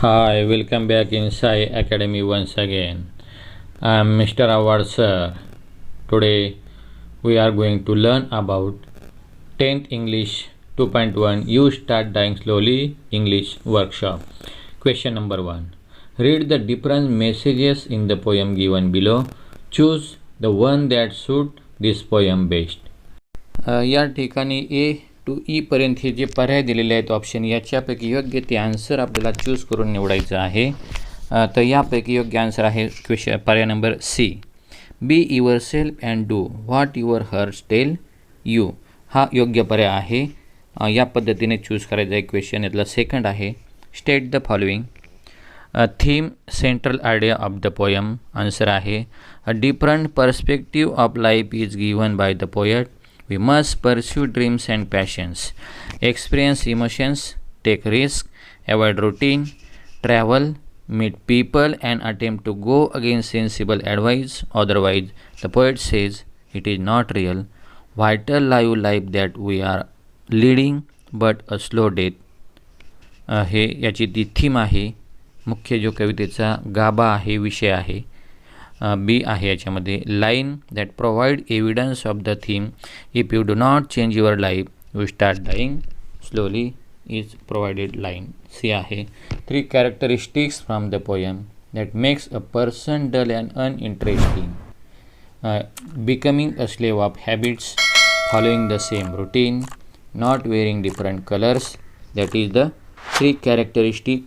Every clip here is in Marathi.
Hi, welcome back in Sai Academy once again. I am Mr. Awad sir. Today we are going to learn about 10th English 2.1 You Start Dying Slowly English Workshop. Question number 1. Read the different messages in the poem given below. Choose the one that suit this poem best. या ठिकाणी ए टू ई पर्यंत हे जे पर्याय दिलेले आहेत ऑप्शन याच्यापैकी योग्य ते आन्सर आपल्याला चूज करून निवडायचं आहे. तर यापैकी योग्य आन्सर आहे क्वेश्चन पर्याय number C. Be yourself and do what your hearts tell you हा योग्य पर्याय आहे. या पद्धतीने चूज करायचं आहे क्वेश्चन. यातला सेकंड आहे state the following theme central idea of the poem. Answer आहे a different perspective of life is given by the poet. We must pursue dreams and passions, experience emotions, take risks, avoid routine, travel, meet people, and attempt to go against sensible advice. Otherwise, the poet says, it is not real, vital live life that we are leading, but a slow death. हे याची ती थीम आहे. मुख्य जो कवितेचा गाभा आहे, विषय आहे. बी आहे याच्यामध्ये line that provide evidence of the theme. If you do not change your life you start dying slowly is provided line. C आहे 3 characteristics from the poem that makes a person dull and uninteresting. Becoming a slave of habits, following the same routine, not wearing different colours. That is the 3 characteristic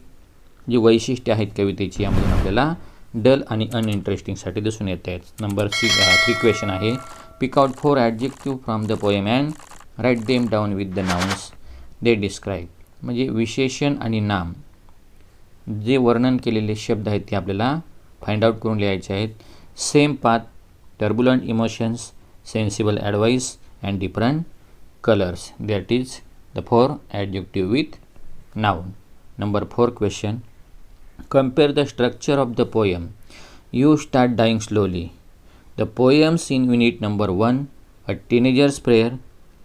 जी वैशिष्ट्ये आहेत कवितेची यामधून आपल्याला डल आणि अनइंटरेस्टिंगसाठी दिसून येत आहेत. नंबर 3 क्वेश्चन आहे pick out 4 adjective from the poem and write them down with the nouns they describe. म्हणजे विशेषण आणि नाम जे वर्णन केलेले शब्द आहेत ते आपल्याला फाइंड आउट करून लिहायचे आहेत. Same path, turbulent emotions, sensible advice and different colours. That is the 4 adjective with noun. Number 4 question compare the structure of the poem You Start Dying Slowly. The poems in unit number 1 a teenager's prayer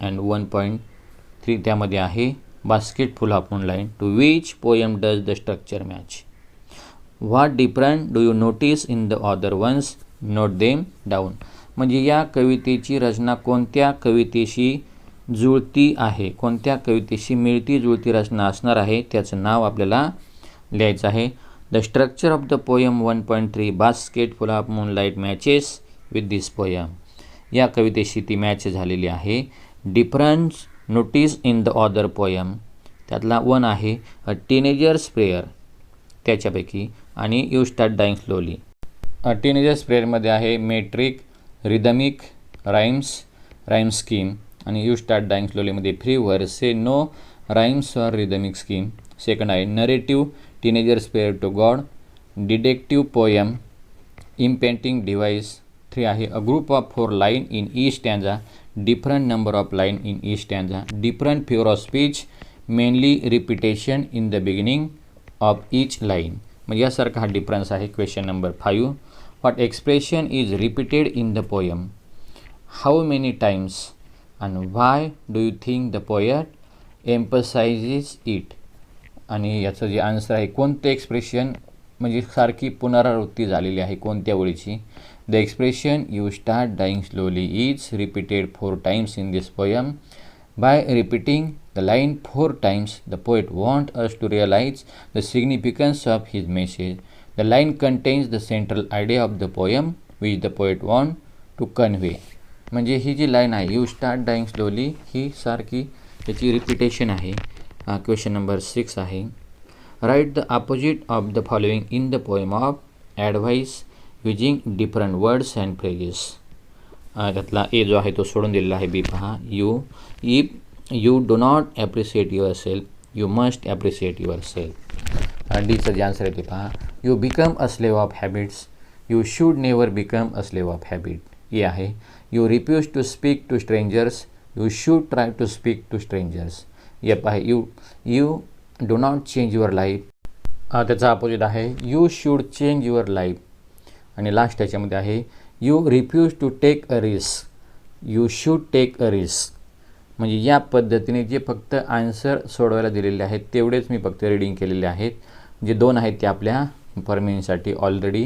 and 1.3 त्यामध्ये आहे basket full of moonlight. To which poem does the structure match? What different do you notice in the other ones? Note them down. म्हणजे या कवितेची रचना कोणत्या कवितेशी जुळती आहे, कोणत्या कवितेशी मिळती जुळती रचना असणार आहे त्याचं नाव आपल्याला लिहायचं आहे. The structure of the poem 1.3 basket full of moonlight matches with this poem. या कवितेशी ती मॅच झालेली आहे. Difference notice in the other poem त्यातला 1 आहे अ टीनेजर्स प्रेयर त्याच्यापैकी आणि you start dying slowly. Teenager's प्रेयरमध्ये आहे मेट्रिक, रिदमिक, राईम स्कीम आणि यू स्टार्ट डाईंग स्लोलीमध्ये free verse, no rhymes or rhythmic scheme. Second आहे narrative, teenager's prayer to God, didactic poem, इम्पेंटिंग device. 3 आहे a group of 4 line in each stanza, different number of line in each stanza, different figure of speech, mainly repetition in the beginning of each line. म्हणजे यासारखा हा डिफरन्स आहे. Question number 5 what expression is repeated in the poem, how many times and why do you think the poet emphasizes it. आणि याचं जे आन्सर आहे कोणतं एक्सप्रेशन म्हणजे सारखी पुनरावृत्ती झालेली आहे कोणत्या ओळीची. The expression you start dying slowly is repeated 4 times in this poem. By repeating the line 4 times the poet want us to realise the significance of his message. The line contains the central idea of the poem which the poet want to convey. म्हणजे ही जी लाईन आहे यू स्टार्ट डाईंग स्लोली ही सारखी त्याची रिपिटेशन आहे. क्वेश्चन नंबर 6 आहे write the opposite of the following in the poem of advice using different words and phrases. त्यातला ए जो आहे तो सोडून दिलेला आहे. बी पहा if you do not appreciate yourself you must appreciate yourself. डीचं जे आन्सर आहे ते पहा you become a slave of habits you should never become a slave of habit. A आहे you refuse to speak to strangers you should try to speak to strangers. यप आहे you do not change your life. त्याचा अपोजिट आहे you should change your life. आणि लास्ट याच्यामध्ये आहे you refuse to take a risk you should take a risk. म्हणजे या पद्धतीने जे फक्त आन्सर सोडवायला दिलेले आहेत तेवढेच मी फक्त रीडिंग केलेले आहेत. जे 2 आहेत ते आपल्या इन्फॉर्मेशनसाठी already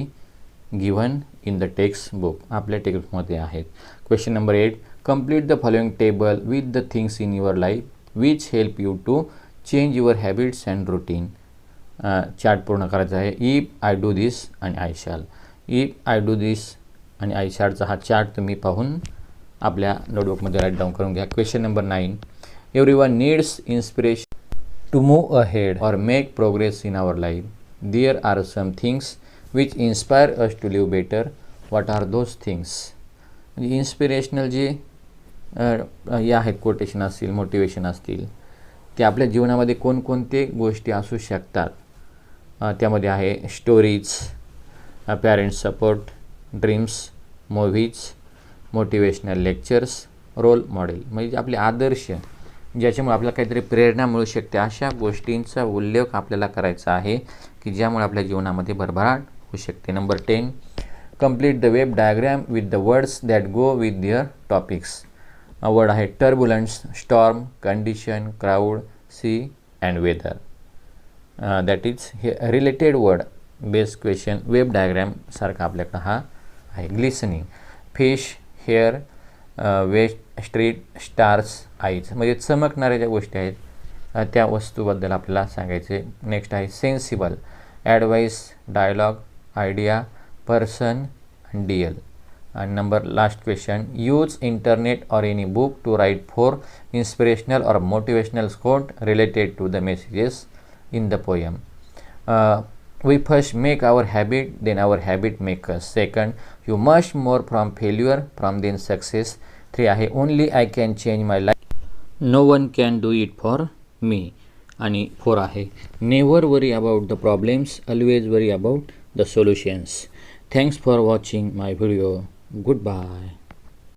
given in the textbook, आपल्या टेक्स्टमध्ये आहेत. Question number 8, complete the following table with the things in your life which help you to change your habits and routine. Chart पूर्ण करायचा आहे. इफ आय डू दिस आणि I shall. If I do this आणि आय शॅलचा हा चार्ट तुम्ही पाहून आपल्या नोटबुकमध्ये राईट डाऊन करून घ्या. Question number 9, everyone needs inspiration to move ahead or make progress in our life. There are some things which inspire us to live better. What are those things? म्हणजे इन्स्पिरेशनल जे हे आहेत, कोटेशन असतील, मोटिवेशन असतील, ते आपल्या जीवनामध्ये कोणकोणते गोष्टी असू शकतात. त्यामध्ये आहे stories, parents support, dreams, movies, motivational lectures, role model. म्हणजे आपले आदर्श ज्याच्यामुळे आपल्याला काहीतरी प्रेरणा मिळू शकते, अशा गोष्टींचा उल्लेख आपल्याला करायचा आहे की ज्यामुळे आपल्या जीवनामध्ये भरभराट होऊ शकते. Number 10, complete the web diagram with the words that go with their topics. Word आहे turbulence, storm, condition, crowd, sea and weather. That is हे related word based question. Web diagram सारखा आपल्याकडं हा आहे. Glistening, fish, hair, waist, street, stars, eyes. म्हणजे चमकणाऱ्या ज्या गोष्टी आहेत त्या वस्तूबद्दल आपल्याला सांगायचे. नेक्स्ट आहे sensible, advice, dialogue, idea, person and ideal. आणि number last question, use internet or any book to write for inspirational or motivational quote related to the messages in the poem. We first make our habit, then our habit make us. Second, you must more from failure, from then success. 3 आहे only I can change my life, no one can do it for me. आणि 4 आहे never worry about the problems, always worry about the solutions. Thanks for watching my video. Goodbye.